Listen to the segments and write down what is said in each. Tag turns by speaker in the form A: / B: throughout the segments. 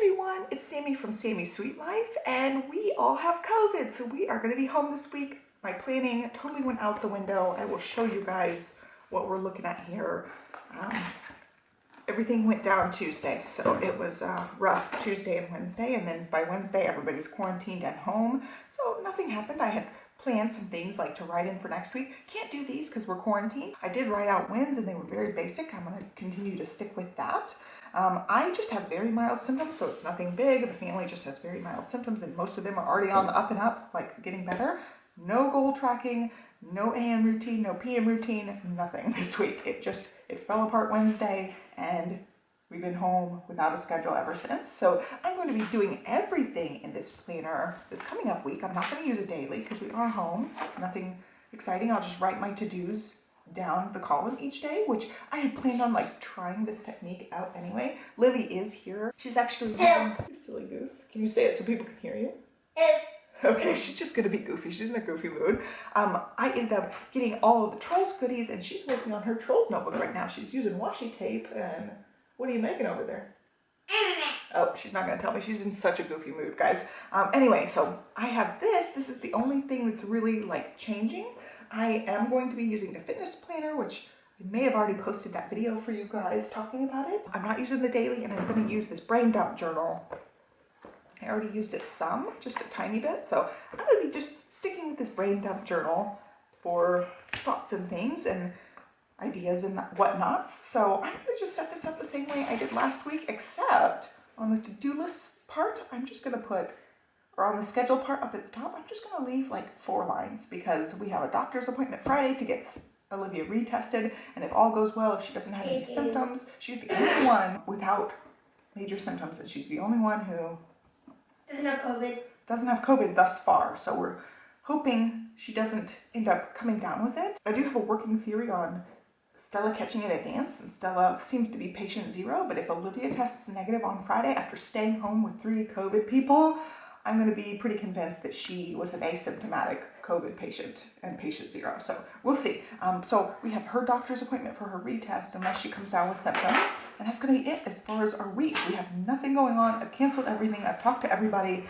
A: everyone, it's Sami from Sami Sweet Life, and we all have COVID, so we are going to be home this week. My planning totally went out the window. I will show you guys what we're looking at here. Everything went down Tuesday, so it was rough Tuesday and Wednesday, and then by Wednesday everybody's quarantined at home, so nothing happened. I had planned some things like to write in for next week. Can't do these because we're quarantined. I did write out wins and they were very basic. I'm going to continue to stick with that. I just have very mild symptoms, so it's nothing big. The family just has very mild symptoms and most of them are already on the up and up, like getting better. No goal tracking, no AM routine, no PM routine, nothing this week. It fell apart Wednesday and we've been home without a schedule ever since. So I'm going to be doing everything in this planner this coming up week. I'm not going to use it daily because we are home. Nothing exciting. I'll just write my to-dos down the column each day, which I had planned on like trying this technique out anyway. Livy is here. She's actually using, you silly goose. Can you say it so people can hear you? Okay, she's just gonna be goofy. She's in a goofy mood. I ended up getting all of the Trolls goodies and she's working on her Trolls notebook right now. She's using washi tape and what are you making over there? Oh, she's not gonna tell me. She's in such a goofy mood, guys. Anyway, so I have this. This is the only thing that's really like changing. I am going to be using the fitness planner, which I may have already posted that video for you guys talking about it. I'm not using the daily and I'm gonna use this brain dump journal. I already used it some, just a tiny bit. So I'm gonna be just sticking with this brain dump journal for thoughts and things and ideas and whatnots. So I'm gonna just set this up the same way I did last week, except on the to-do list part, I'm just gonna put, or on the schedule part up at the top, I'm just gonna leave like 4 lines because we have a doctor's appointment Friday to get Olivia retested. And if all goes well, if she doesn't have any symptoms, she's the only one without major symptoms and she's the only one who doesn't have COVID thus far. So we're hoping she doesn't end up coming down with it. I do have a working theory on Stella catching it at dance, and Stella seems to be patient 0, but if Olivia tests negative on Friday after staying home with 3 COVID people, I'm going to be pretty convinced that she was an asymptomatic COVID patient and patient 0. So we'll see. So we have her doctor's appointment for her retest unless she comes down with symptoms. And that's going to be it as far as our week. We have nothing going on. I've canceled everything. I've talked to everybody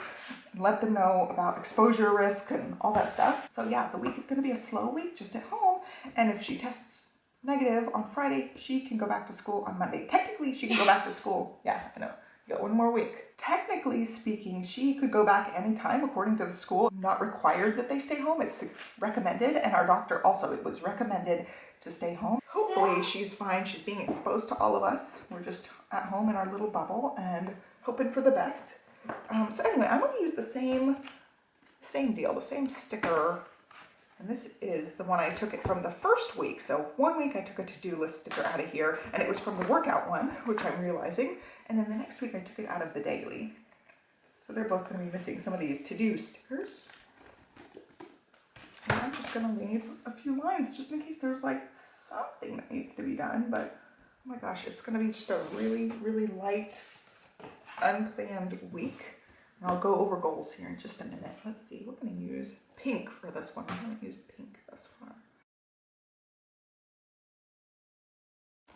A: and let them know about exposure risk and all that stuff. So yeah, the week is going to be a slow week just at home. And if she tests negative on Friday, she can go back to school on Monday. Technically, she can go back to school. Yeah, I know. You got 1 more week. Technically speaking, she could go back anytime according to the school. Not required that they stay home. It's recommended, and our doctor also, it was recommended to stay home. Hopefully she's fine. She's being exposed to all of us. We're just at home in our little bubble and hoping for the best. So anyway, I'm going to use the same deal, the same sticker. And this is the one I took it from the first week. So 1 week I took a to-do list sticker out of here and it was from the workout one, which I'm realizing. And then the next week I took it out of the daily. So they're both going to be missing some of these to-do stickers. And I'm just going to leave a few lines just in case there's like something that needs to be done. But oh my gosh, it's going to be just a really, really light, unplanned week. And I'll go over goals here in just a minute. Let's see, we're going to use pink for this one. I haven't used pink thus far.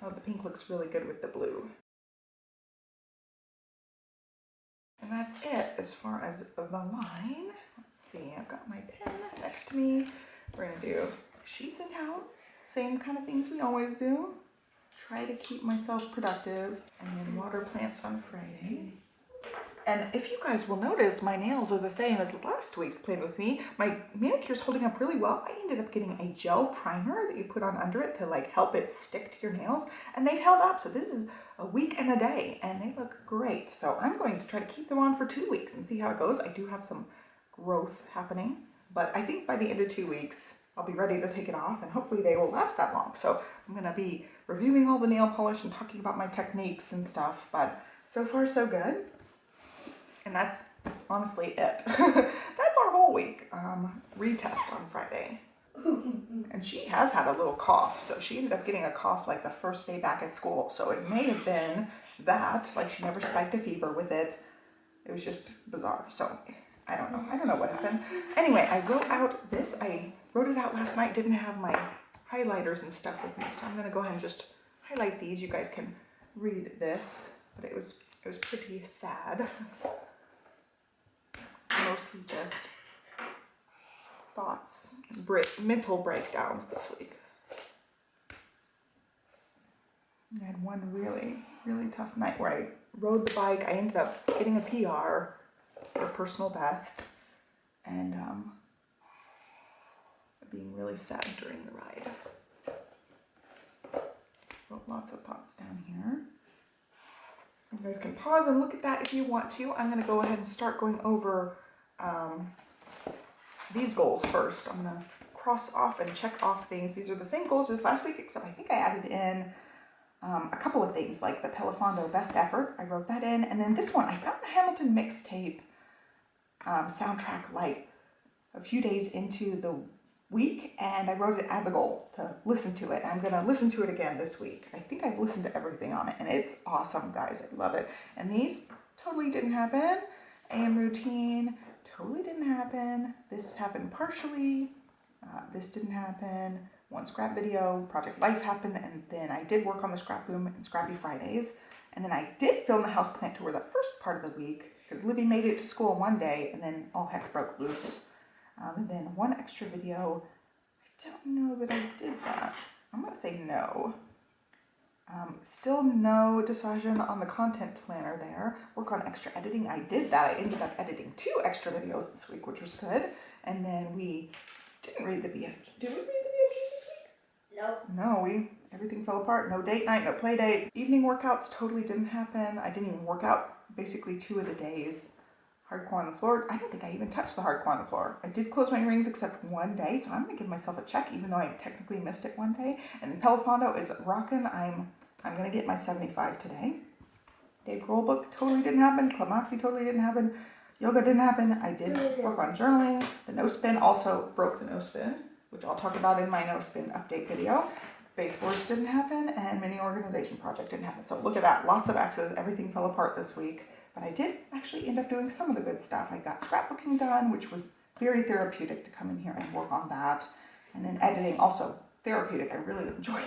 A: Oh, the pink looks really good with the blue. And that's it as far as the line. Let's see, I've got my pen next to me. We're going to do sheets and towels. Same kind of things we always do. Try to keep myself productive. And then water plants on Friday. And if you guys will notice, my nails are the same as last week's Plan With Me. My manicure's holding up really well. I ended up getting a gel primer that you put on under it to like help it stick to your nails. And they've held up. So this is a week and a day and they look great. So I'm going to try to keep them on for 2 weeks and see how it goes. I do have some growth happening, but I think by the end of 2 weeks, I'll be ready to take it off and hopefully they will last that long. So I'm going to be reviewing all the nail polish and talking about my techniques and stuff, but so far so good. And that's honestly it. That's our whole week. Retest on Friday. And she has had a little cough. So she ended up getting a cough like the first day back at school. So it may have been that, like she never spiked a fever with it. It was just bizarre. So I don't know. I don't know what happened. Anyway, I wrote out this. I wrote it out last night. Didn't have my highlighters and stuff with me. So I'm going to go ahead and just highlight these. You guys can read this. But it was It was pretty sad. Mostly just thoughts, mental breakdowns this week. I had one really, really tough night where I rode the bike. I ended up getting a PR, or personal best, and being really sad during the ride. Wrote lots of thoughts down here. You guys can pause and look at that if you want to. I'm going to go ahead and start going over these goals first. I'm going to cross off and check off things. These are the same goals as last week, except I think I added in a couple of things like the Pelafondo Best Effort. I wrote that in. And then this one, I found the Hamilton mixtape soundtrack like a few days into the week, and I wrote it as a goal to listen to it. I'm going to listen to it again this week. I think I've listened to everything on it, and it's awesome, guys. I love it. And these totally didn't happen. AM routine totally didn't happen. This happened partially. This didn't happen. One scrap video, Project Life happened, and then I did work on the scrap boom and Scrappy Fridays. And then I did film the houseplant tour the first part of the week because Libby made it to school one day, and then all heck broke loose. And then one extra video. I don't know that I did that. I'm going to say no. Still no decision on the content planner there. Work on extra editing. I did that. I ended up editing 2 extra videos this week, which was good. And then we didn't read the BFG. Did we read the BFG this week?
B: Nope.
A: No, everything fell apart. No date night, no play date. Evening workouts totally didn't happen. I didn't even work out basically 2 of the days. Hardcore on the floor. I don't think I even touched the hardcore on the floor. I did close my rings except one day, so I'm going to give myself a check even though I technically missed it one day. And Pelafondo is rocking. I'm going to get my 75 today. Dave Grohl book totally didn't happen. Club Moxie totally didn't happen. Yoga didn't happen. I did work on journaling. The no spin also broke the no spin, which I'll talk about in my no spin update video. Baseboards didn't happen, and mini organization project didn't happen. So look at that. Lots of X's. Everything fell apart this week. But I did actually end up doing some of the good stuff. I got scrapbooking done, which was very therapeutic to come in here and work on that. And then editing, also therapeutic. I really enjoy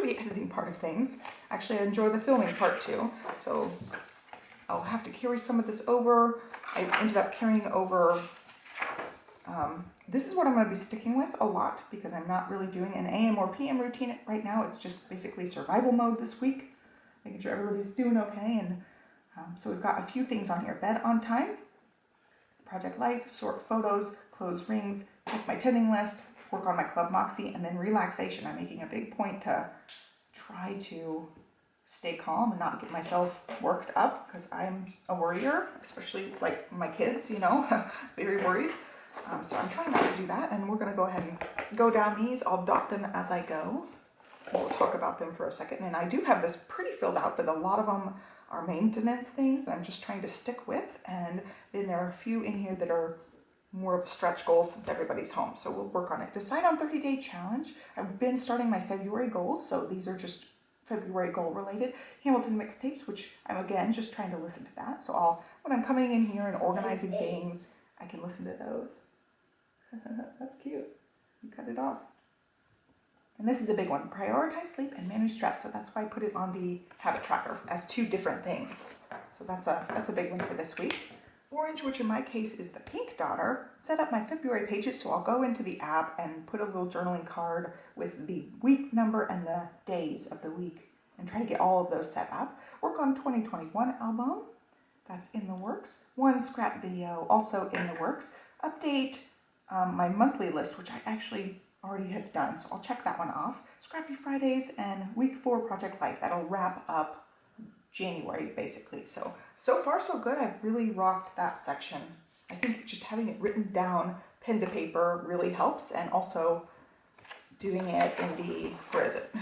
A: the editing part of things. Actually, I enjoy the filming part too. So I'll have to carry some of this over. I ended up carrying over, this is what I'm going to be sticking with a lot because I'm not really doing an AM or PM routine right now. It's just basically survival mode this week, making sure everybody's doing okay. And so we've got a few things on here. Bed on time, Project Life, sort photos, close rings, make my tending list, work on my Club Moxie, and then relaxation. I'm making a big point to try to stay calm and not get myself worked up because I'm a worrier, especially like my kids, you know, very worried. So I'm trying not to do that, and we're going to go ahead and go down these. I'll dot them as I go. We'll talk about them for a second. And I do have this pretty filled out, but a lot of them are maintenance things that I'm just trying to stick with. And then there are a few in here that are more of a stretch goal since everybody's home. So we'll work on it. Decide on 30-day challenge. I've been starting my February goals. So these are just February goal related. Hamilton mixtapes, which I'm again just trying to listen to that. So when I'm coming in here and organizing things, I can listen to those. That's cute. You cut it off. And this is a big one. Prioritize sleep and manage stress. So that's why I put it on the habit tracker as 2 different things. So that's a big one for this week. Orange, which in my case is the pink daughter, set up my February pages. So I'll go into the app and put a little journaling card with the week number and the days of the week and try to get all of those set up. Work on 2021 album. That's in the works. 1 scrap video also in the works. Update my monthly list, which I actually already have done, so I'll check that one off. Scrappy Fridays and week 4 Project Life. That'll wrap up January basically. So far so good. I've really rocked that section. I think just having it written down, pen to paper, really helps, and also doing it in the, where is it?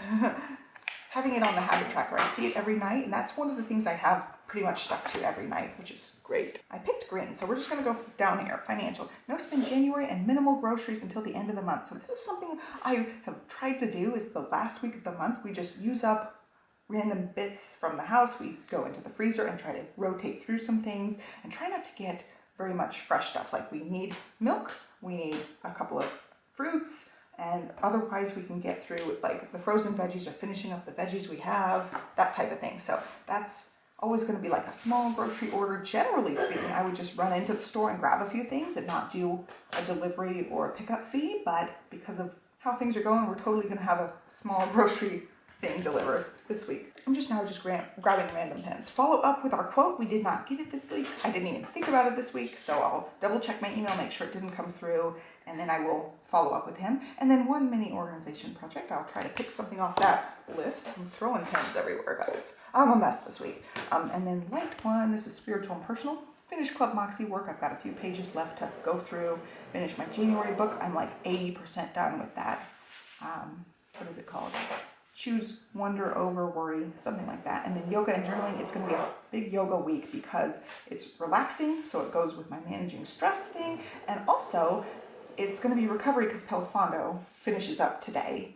A: Having it on the habit tracker. I see it every night, and that's one of the things I have pretty much stuck to every night, which is great. I picked green, so we're just gonna go down here. Financial. No spend January and minimal groceries until the end of the month. So this is something I have tried to do is the last week of the month, we just use up random bits from the house. We go into the freezer and try to rotate through some things and try not to get very much fresh stuff. Like we need milk, we need a couple of fruits, and otherwise we can get through like the frozen veggies or finishing up the veggies we have, that type of thing. So that's always going to be like a small grocery order. Generally speaking, I would just run into the store and grab a few things and not do a delivery or a pickup fee. But because of how things are going, we're totally going to have a small grocery thing delivered this week. I'm just grabbing random pens. Follow up with our quote. We did not get it this week. I didn't even think about it this week, so I'll double check my email, make sure it didn't come through, and then I will follow up with him. And then one mini organization project. I'll try to pick something off that list. I'm throwing pens everywhere, guys. I'm a mess this week. And then light one, this is spiritual and personal. Finish Club Moxie work. I've got a few pages left to go through. Finish my January book. I'm like 80% done with that. What is it called? Choose wonder over worry, something like that. And then yoga and journaling, it's going to be a big yoga week because it's relaxing, so it goes with my managing stress thing. And also, it's going to be recovery because Pelafando finishes up today.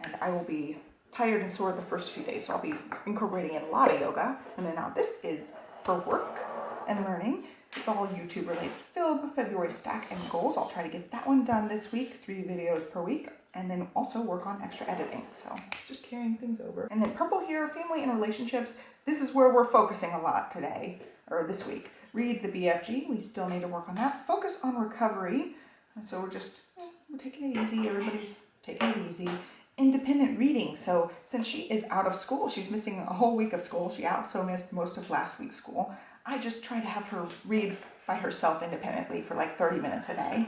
A: And I will be tired and sore the first few days, so I'll be incorporating in a lot of yoga. And then now this is for work and learning. It's all YouTube related. Film, February stack and goals. I'll try to get that one done this week, 3 videos per week. And then also work on extra editing. So just carrying things over. And then purple here, family and relationships. This is where we're focusing a lot today, or this week. Read the BFG, we still need to work on that. Focus on recovery. And so we're just, we're taking it easy. Everybody's taking it easy. Independent reading. So since she is out of school, she's missing a whole week of school. She also missed most of last week's school. I just try to have her read by herself independently for like 30 minutes a day.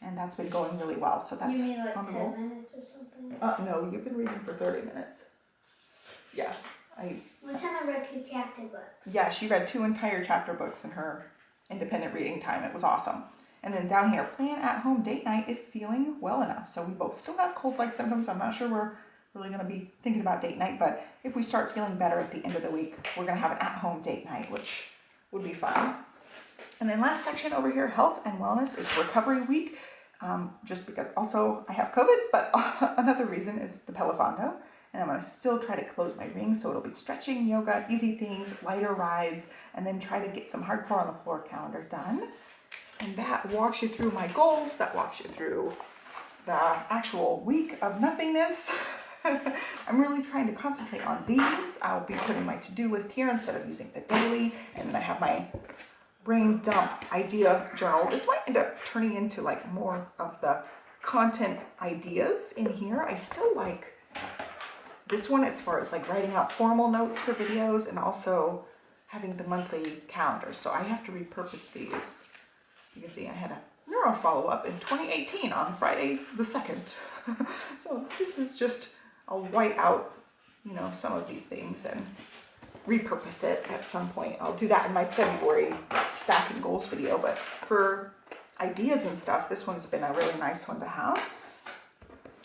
A: And that's been going really well. So that's
B: you mean like
A: on the
B: 10
A: roll.
B: minutes or something?
A: No, you've been reading for 30 minutes. Yeah.
B: One time I read 2 chapter books.
A: Yeah, she read 2 entire chapter books in her independent reading time. It was awesome. And then down here, plan at home date night if feeling well enough. So we both still have cold-like symptoms. I'm not sure we're really going to be thinking about date night, but if we start feeling better at the end of the week, we're going to have an at-home date night, which would be fun. And then last section over here, health and wellness, is recovery week. Just because also I have COVID, but another reason is the Pelafando. And I'm going to still try to close my ring, so it'll be stretching, yoga, easy things, lighter rides, and then try to get some hardcore on the floor calendar done. And that walks you through my goals, that walks you through the actual week of nothingness. I'm really trying to concentrate on these. I'll be putting my to-do list here instead of using the daily, and then I have my brain dump idea journal. This might end up turning into like more of the content ideas in here. I still like this one as far as like writing out formal notes for videos and also having the monthly calendar. So I have to repurpose these. You can see I had a neuro follow-up in 2018 on Friday the 2nd. So this is just, I'll white out, you know, some of these things and repurpose it at some point. I'll do that in my February stack and goals video, but for ideas and stuff, this one's been a really nice one to have.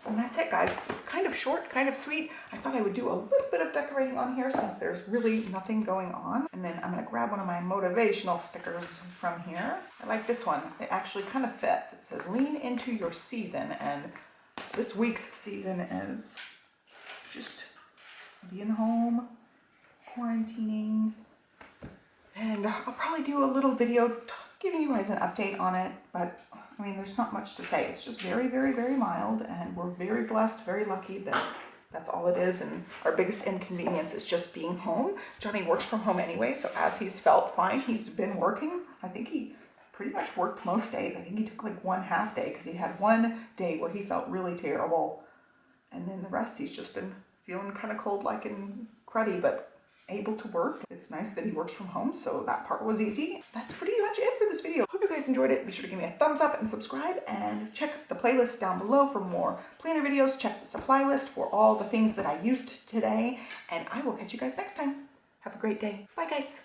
A: And that's it, guys. Kind of short, kind of sweet. I thought I would do a little bit of decorating on here since there's really nothing going on. And then I'm going to grab one of my motivational stickers from here. I like this one. It actually kind of fits. It says, lean into your season. And this week's season is just being home, quarantining, and I'll probably do a little video giving you guys an update on it, but I mean, there's not much to say. It's just very, very, very mild, and we're very blessed, very lucky that that's all it is, and our biggest inconvenience is just being home. Johnny works from home anyway, so as he's felt fine, he's been working. I think he pretty much worked most days. I think he took like 1 half day because he had one day where he felt really terrible, and then the rest he's just been feeling kind of cold-like and cruddy, but able to work. It's nice that he works from home, so that part was easy. That's pretty much it for this video. Hope you guys enjoyed it. Be sure to give me a thumbs up and subscribe, and check the playlist down below for more planner videos. Check the supply list for all the things that I used today, and I will catch you guys next time. Have a great day. Bye, guys.